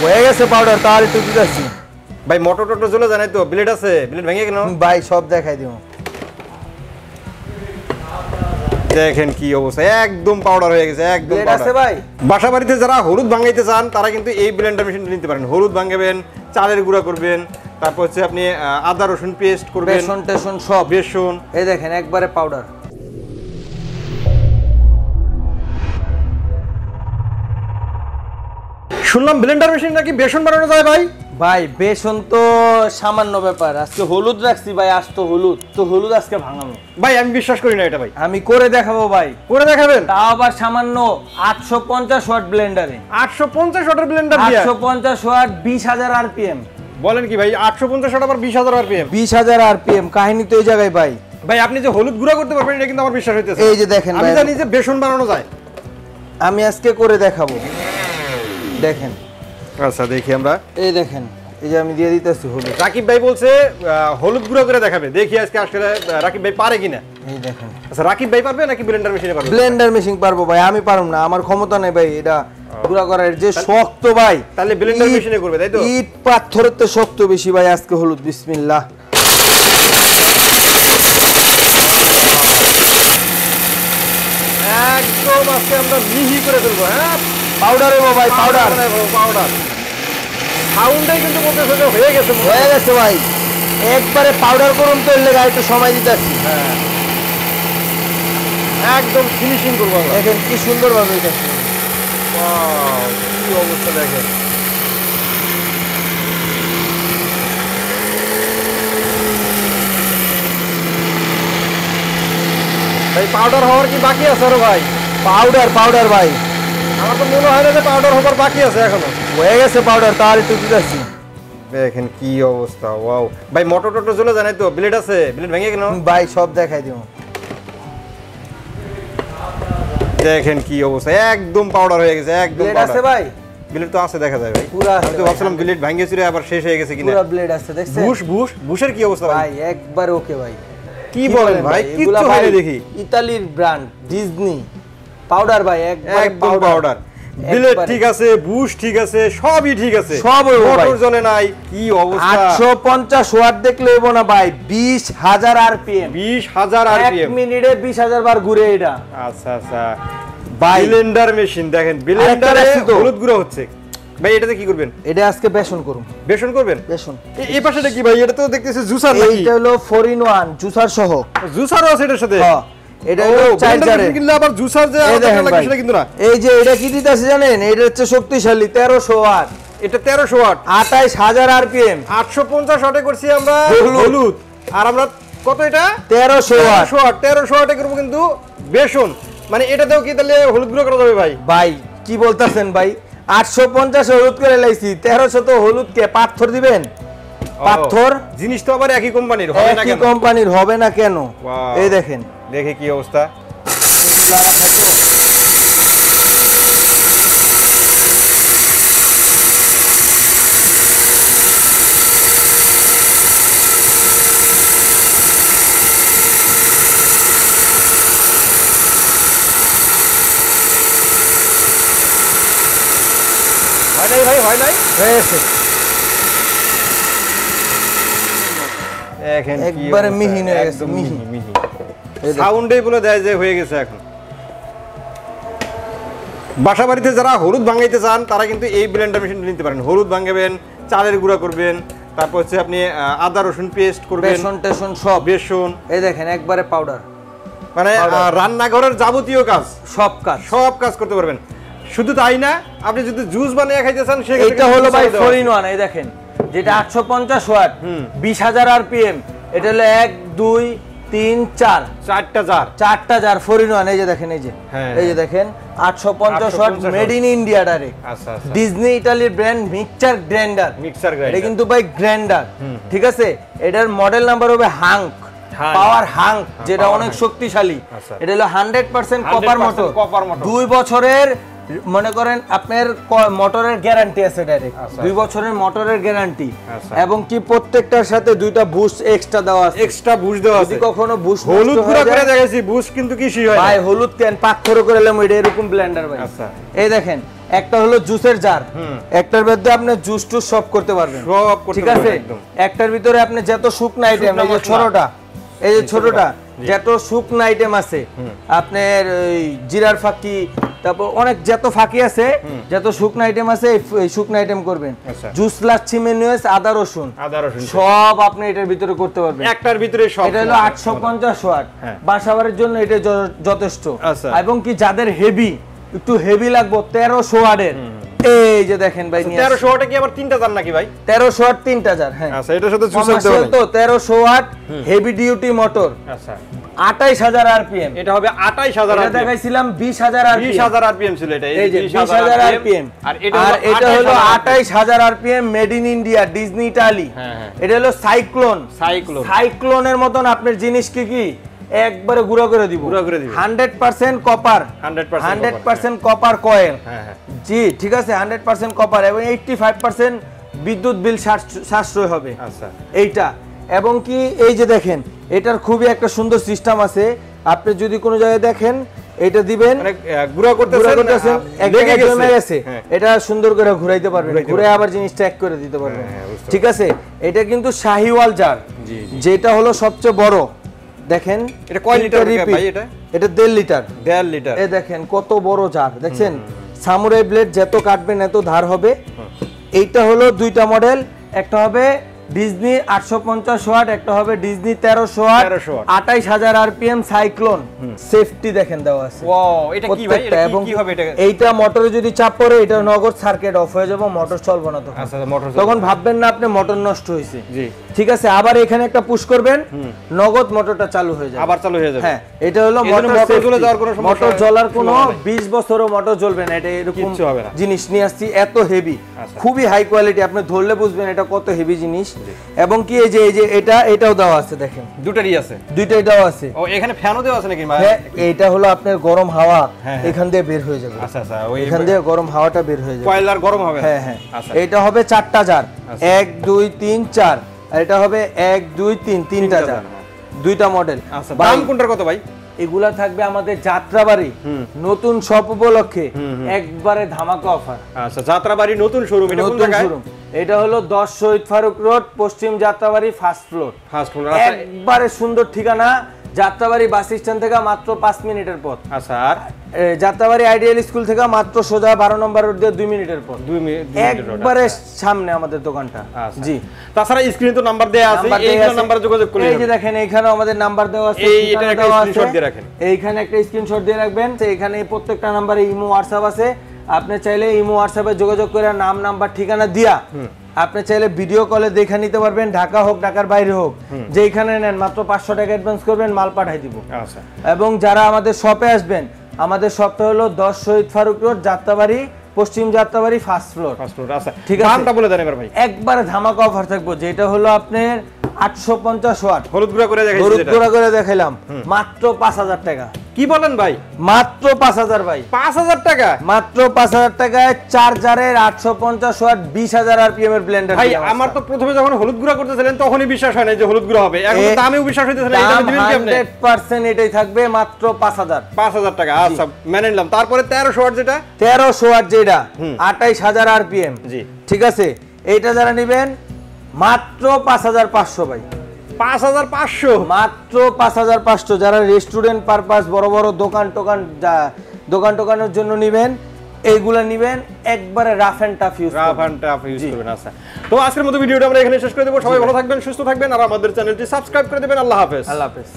হয়ে গেছে পাউডার তাহলে একটু দিতেছি ভাই। মোটর টোটর চলে জানাই তো, ব্লেড আছে, ব্লেড ভেঙে কেন ভাই সব দেখাই দিও। দেখেন কি অবস্থা, একদম পাউডার হয়ে গেছে, একদম ব্লেড আছে ভাই। বাসা বাড়িতে যারা হলুদ ভাঙাইতে চান তারা কিন্তু এই ব্লেন্ডার মেশিনটা নিতে পারেন। হলুদ ভাঙাবেন, চালের গুঁড়া করবেন, তারপর হচ্ছে আপনি আদা রসুন পেস্ট করবেন, বেসন টেসন সব। বেসন এই দেখেন একবারে পাউডার। শুনলাম ব্লেন্ডার মেশিন নাকি বেসন বানানো যায় ভাই। ভাই বেসন তো সামান্য ব্যাপার, আজকে হলুদ রাখছি ভাই, আজ তো হলুদ আজকে ভাঙানো ভাই। আমি বিশ্বাস করি না এটা ভাই। আমি করে দেখাবো ভাই। করে দেখাবেন? তাও আবার সামান্য 850 ওয়াট ব্লেন্ডারে। 850 ওয়াটের ব্লেন্ডার দিয়ে 850 ওয়াট 20000 আরপিএম। বলেন কি ভাই? 850 ওয়াট আবার 20000 আরপিএম? 20000 আরপিএম, কাহিনী তো এই জায়গায় ভাই। ভাই আপনি যে হলুদ গুঁড়া করতে পারবেন এটা কিন্তু আমার বিশ্বাস হইতেছে। এই যে দেখেন আমি ভাই, জানি যে বেসন বানানো যায়। আমি আজকে করে দেখাবো, দেখেন। আচ্ছা দেখি আমরা। এই দেখেন, এই যে আমি দিয়ে দিতেছি হলুদ। রাকিব ভাই বলছে হলুদ গুঁড়া করে দেখাবে, দেখি আজকে আসলে রাকিব ভাই পারে কিনা। এই দেখেন। আচ্ছা রাকিব ভাই পারবে নাকি ব্লেন্ডার মেশিনে পারবে? ব্লেন্ডার মেশিন পারবো ভাই, আমি পারবো না, আমার ক্ষমতা নেই ভাই এটা গুঁড়া করার। যে শক্ত ভাই, তাহলে ব্লেন্ডার মেশিনে করবে তাই তো? ইট পাথরের তো শক্ত বেশি ভাই। আজকে হলুদ, বিসমিল্লাহ। একদম আজকে আমরা মিহি করে ফেলবো। হ্যাঁ পাউডারে ভাই, পাউডার পাউডার সাউন্ডটাই কিন্তু বলতেছে যে হয়ে গেছে, হয়ে গেছে ভাই। একবারে পাউডার করুন তো, এর লেগে একটু সময় দিতেছি। হ্যাঁ একদম ফিনিশিং করবো আমরা। দেখেন কি সুন্দর ভাবে এটা। ওয়াও কি অবস্থা দেখেন। ভাই পাউডার হওয়ার কি বাকি আছে আরো ভাই? পাউডার ভাই, আমার তো মনে হয় না যে পাউডার হবার বাকি আছে এখনো। হয়ে গেছে পাউডার তাহলে একটু দিতেছি। দেখেন কি অবস্থা। ওয়াও ভাই। মোটর টোটর চলে জানাই তো, ব্লেড আছে, ব্লেড ভেঙে কেন ভাই সব দেখাই দিও। দেখেন কি অবস্থা, একদম পাউডার হয়ে গেছে, একদম ব্লেড আছে পাউডার। ভাই, ব্লেড তো আছে, দেখা যায় ভাই। পুরো আছে। আমি তো ভাবছিলাম ব্লেড ভেঙে চুরে আবার শেষ হয়ে গেছে কিনা। পুরো ব্লেড আছে, দেখছেন? বুশের কি অবস্থা ভাই? ভাই একবার ওকে ভাই। কি বলেন ভাই? এগুলা কিচ্ছু ভাই হয়নি দেখি। ইতালির ব্র্যান্ড ডিজনি পাউডার ভাই, একদম পাউডার। ব্লেড ঠিক আছে, বুশ ঠিক আছে, সবই ঠিক আছে, সব হইবো ভাই। মোটর জ্বলে নাই। কি অবস্থা। 850 ওয়াট দেখলে হইবো না ভাই, 20000 আরপিএম। 20000 এক আরপিএম। মিনিটে 20000 বার ঘুরে এটা। আচ্ছা আচ্ছা ভাই ব্লেন্ডার মেশিন দেখেন, ব্লেন্ডারে হলুদ গুঁড়ো হচ্ছে ভাই। এটাতে কি করবেন? এটা আজকে বেসন করুন। বেসন করবেন? বেসন। এই পাশেটা কি ভাই? এটা তো দেখতেছি জুসার নাকি? এইটা হলো 4-in-1 জুসার সহ। জুসারও আছে এটার সাথে? হ্যাঁ, এটা হলো চার্জারে। কিন্তু আবার জুসার যে এই দেখেন লাগে ভাই, সেটা কিন্তু না। এই যে এটা কি দিতেছে জানেন? এটা হচ্ছে শক্তিশালী 1300 ওয়াট। এটা 1300 ওয়াট, 28000 আরপিএম। 850 ওয়াটে করছি আমরা হলুদ। আর আমরা কত এটা? 1300 ওয়াট। 1300 ওয়াটে করব কিন্তু বেসন। মানে এটাতেও কি তাহলে হলুদ গুঁড়ো করা যাবে ভাই? ভাই কি বলতাছেন ভাই? 850 হলুদ করে লাইছি, 1300 তো হলুদ কে পাথর দিবেন? পাথর জিনিস তো আবার একই কোম্পানির হবে না একই কেন? কোম্পানির হবে না কেন? Wow. এই দেখেন, দেখে কি অবস্থা। হয় নাই ভাই, হয় নাই। হয়েছে দেখেন কি একবারে অবস্থা, মিহি হয়ে গেছে, একদম মিহি। মিহি। এই দেখেন। সাউন্ডেই বলে দেয় যে হয়ে গেছে এখন। বাসা বাড়িতে যারা হলুদ ভাঙাইতে চান তারা কিন্তু এই ব্লেন্ডার মেশিনটা নিতে পারেন। হলুদ ভাঙাবেন, চালের গুঁড়া করবেন, তারপর হচ্ছে আপনি আদা রসুন পেস্ট করবেন, বেসন টেসন সব। বেসন এই দেখেন একবারে পাউডার। মানে রান্নাঘরের যাবতীয় কাজ, সব কাজ করতে পারবেন। শুধু তাই না, আপনি যদি জুস বানিয়ে খাইতে চান সেক্ষেত্রে এটা হলো ভাই 4-in-1। এই দেখেন, যেটা 850 ওয়াট 20000 আরপিএম। এটা হলো 1 2 3 4 চারটা জার, 4টা জার 4-in-1। এই যে দেখেন, এই যে এই যে দেখেন 850 watt made in India direct. আচ্ছা আচ্ছা। ডিজনি ইতালির ব্র্যান্ড মিক্সচার গ্রাইন্ডার। এটা কিন্তু ভাই গ্রাইন্ডার, ঠিক আছে? এটার মডেল নাম্বার হবে হাঙ্ক, পাওয়ার হাঙ্ক, যেটা অনেক শক্তিশালী। এটা হলো 100% কপার মোটর। 2 বছরের মনে করেন আপনার মোটরের গ্যারান্টি আছে ডাইরেক্ট। 2 বছরের মোটরের গ্যারান্টি, এবং কি প্রত্যেকটার সাথে 2টা বুস্ট এক্সট্রা দেওয়া আছে। এক্সট্রা বুস্ট দেওয়া আছে। যদি কখনো বুস্ট হলুদ গুঁড়া করে দেখাইছি, বুস্ট কিন্তু কিছুই হয় না ভাই। হলুদ কেন পাথর করে এলাম, এটা এরকম ব্লেন্ডার ভাই। আচ্ছা। এই দেখেন একটা হলো জুসের জার, একটার মধ্যে আপনি জুস টুস সব করতে পারবেন, সব করতে ঠিক আছে। একটার ভিতরে আপনি যত শুকনা আইটেম, এই যে ছোটটা, এই যে ছোটটা যত শুকনা আইটেম আছে আপনার ওই জিরার ফাঁকি, তারপর অনেক যত ফাঁকি আছে, যত শুকনা আইটেম আছে এই শুকনা আইটেম করবেন। জুস লাচ্ছি মেনুয়েস আদা রসুন সব আপনি এটার ভিতরে করতে পারবেন, একটার ভিতরে সব। এটা হলো 850 ওয়াট, বাসাবাড়ির জন্য এটা যথেষ্ট। এবং কি যাদের হেভি, একটু হেভি লাগবে 1300 ওয়াটের, এই যে দেখেন ভাই 1300 ওয়াটে কি আবার 3000 নাকি ভাই? 1300 ওয়াট 3000। হ্যাঁ আচ্ছা, এটার সাথে জুসার দেওয়া নাই তো 1300 ওয়াট হেভি ডিউটি মোটর। আচ্ছা, 28000 আরপিএম, এটা হবে 28000 এটা দেখাইছিলাম 20000 আরপিএম, 20000 আরপিএম ছিল এটা, এই যে 20000 আরপিএম। আর এটা হলো 28000 RPM made in India Disney Italy. এটা হলো সাইক্লোন। সাইক্লোনের মতন আপনার জিনিস কি কি একবারে গুঁড়া করে দিব, 100% কপার, 100% কপার কয়েল। জি ঠিক আছে, 100% কপার এবং 85% বিদ্যুৎ বিল সাশ্রয় হবে। আচ্ছা এইটা। এবং কি এই যে দেখেন এটার খুবই একটা সুন্দর সিস্টেম আছে, আপনি যদি কোনো জায়গায় দেখেন এটা দিবেন, গুঁড়া করতেছেন লেগে গেছে, এটা সুন্দর করে ঘুরাইতে পারবেন, ঘুরে আবার জিনিস ট্র্যাক করে দিতে পারবেন, ঠিক আছে। এটা কিন্তু শাহিওয়াল জার, যেটা হলো সবচেয়ে বড়। দেখেন এটা কয় লিটার ভাই? এটা 1.5 লিটার। 1.5 লিটার। এই দেখেন কত বড় জার, দেখছেন সামুরাই ব্লেড যত কাটবেন এত ধার হবে। এইটা হলো দুইটা মডেল, একটা হবে ডিজনি 850 ওয়াট, একটা হবে Disney 1300 watt, 28000 RPM cyclone. Safety দেখেন দেওয়া আছে। ওয়াও, এটা কি ভাই? এটা কি হবে এটা? এইটা মোটরে যদি চাপ পড়ে এটা নগদ সার্কিট অফ হয়ে যাবে, মোটর চলবে না তখন। আচ্ছা, মোটর তখন ভাববেন না আপনি মোটর নষ্ট হয়েছে। জি ঠিক আছে, আবার এখানে একটা পুশ করবেন, নগদ মোটরটা চালু হয়ে যাবে, আবার চালু হয়ে যাবে। হ্যাঁ, এটা হলো মোটর জ্বলে যাওয়ার কোনো সমস্যা, মোটর জ্বলার কোনো 20 বছরও মোটর জ্বলবে না। এটা এরকম জিনিস নিয়ে আসছি, এত হেভি, খুবই হাই কোয়ালিটি, আপনি ধরলে বুঝবেন এটা কত হেভি জিনিস। এবং কি এই যে এটাও দেওয়া আছে, দেখেন দুটারই আছে, দুইটাই দেওয়া আছে। ও এখানে ফ্যানও দেওয়া আছে নাকি? হ্যাঁ, এটা হলো আপনার গরম হাওয়া এখান দিয়ে বের হয়ে যাবে। আচ্ছা আচ্ছা, ওই এখান দিয়ে গরম হাওয়াটা বের হয়ে যাবে, কয়লার গরম হবে। হ্যাঁ হ্যাঁ। এটা হবে 4টা জার, 1 2 3 4, আর এটা হবে 1 2 3 3টা জার, দুইটা মডেল। আচ্ছা, দাম কোনটার কত ভাই? এগুলা থাকবে আমাদের যাত্রাবাড়ি নতুন শপ উপলক্ষে একবারে ধামাকা অফার। আচ্ছা, যাত্রাবাড়ি নতুন শোরুম, এটা কোন জায়গায়? এটা হলো 10 শহীদ ফারুক রোড, পশ্চিম যাত্রাবাড়ি, ফার্স্ট ফ্লোর। একবারে সুন্দর ঠিকানা, যাত্রাবাড়ি বাস স্ট্যান্ড থেকে মাত্র 5 মিনিটের পথ। আচ্ছা, আর যাত্রাবাড়ি আইডিয়াল স্কুল থেকে মাত্র সোজা 12 নম্বর রোড দিয়ে 2 মিনিটের পথ, 2 মিনিট একবারে সামনে আমাদের দোকানটা। জি, তাছাড়া স্ক্রিনে তো নাম্বার দেয়া আছে, এই নাম্বারে যোগাযোগ করলে। এই যে দেখেন এখানে আমাদের নাম্বার দেওয়া আছে, এইটা একটা স্ক্রিনশট দিয়ে রাখেন, এইখানে একটা স্ক্রিনশট দিয়ে রাখবেন। এখানে প্রত্যেকটা নাম্বারে ইমো হোয়াটসঅ্যাপ আছে, আপনি চাইলে ইমো হোয়াটসঅ্যাপে যোগাযোগ করে নাম নাম্বার ঠিকানা দিয়া আপনি চাইলে ভিডিও কলে দেখে নিতে পারবেন, ঢাকা হোক ঢাকার বাইরে হোক, যেখানে নেন মাত্র 500 টাকা অ্যাডভান্স করবেন, মাল পাঠিয়ে দিব। আচ্ছা, এবং যারা আমাদের শপে আসবেন, আমাদের শপটা হলো 10 শহীদ ফারুক রোড, যাত্রাবাড়ি, পশ্চিম যাত্রাবাড়ি, ফার্স্ট ফ্লোর। আচ্ছা, ঠিক আছে, দামটা বলে দেন এবার ভাই। একবারে ধামাকা অফার থাকবো, যেটা হলো আপনার 850 ওয়াট হলুদ গুঁড়া করে দেখাইছি, হলুদ গুঁড়া করে দেখাইলাম, মাত্র 5000 টাকা। কি বলেন ভাই? মাত্র 5000 ভাই, 5000 টাকা, মাত্র 5000 টাকায় চার্জারের 850 ওয়াট 20000 আরপিএম এর ব্লেন্ডার। ভাই আমার তো প্রথমে যখন হলুদ গুঁড়া করতেছিলেন তখনই বিশ্বাস হয় না যে হলুদ গুঁড়া হবে, এখন দামেও বিশ্বাস হইতেছে না। এটা দিবেন কি আপনি? 100% এটাই থাকবে, মাত্র 5000 টাকা। আচ্ছা, মেনে নিলাম। তারপরে 1300 ওয়াট যেটা, 1300 ওয়াট যেটা 28000 আরপিএম। জি ঠিক আছে, এইটা যারা নেবেন মাত্র 5500 ভাই, 5500, মাত্র 5500। যারা রেস্টুরেন্ট পারপাস, বড় বড় দোকানের জন্য নেবেন, এইগুলা নেবেন একবারে রাফ এন্ড টাফ ইউজ করবেন। আচ্ছা, তো আজকের মতো ভিডিওটা আমরা এখানে শেষ করে দেব। সবাই ভালো থাকবেন, সুস্থ থাকবেন, আর আমাদের চ্যানেলটি সাবস্ক্রাইব করে দেবেন। আল্লাহ হাফেজ। আল্লাহ হাফেজ।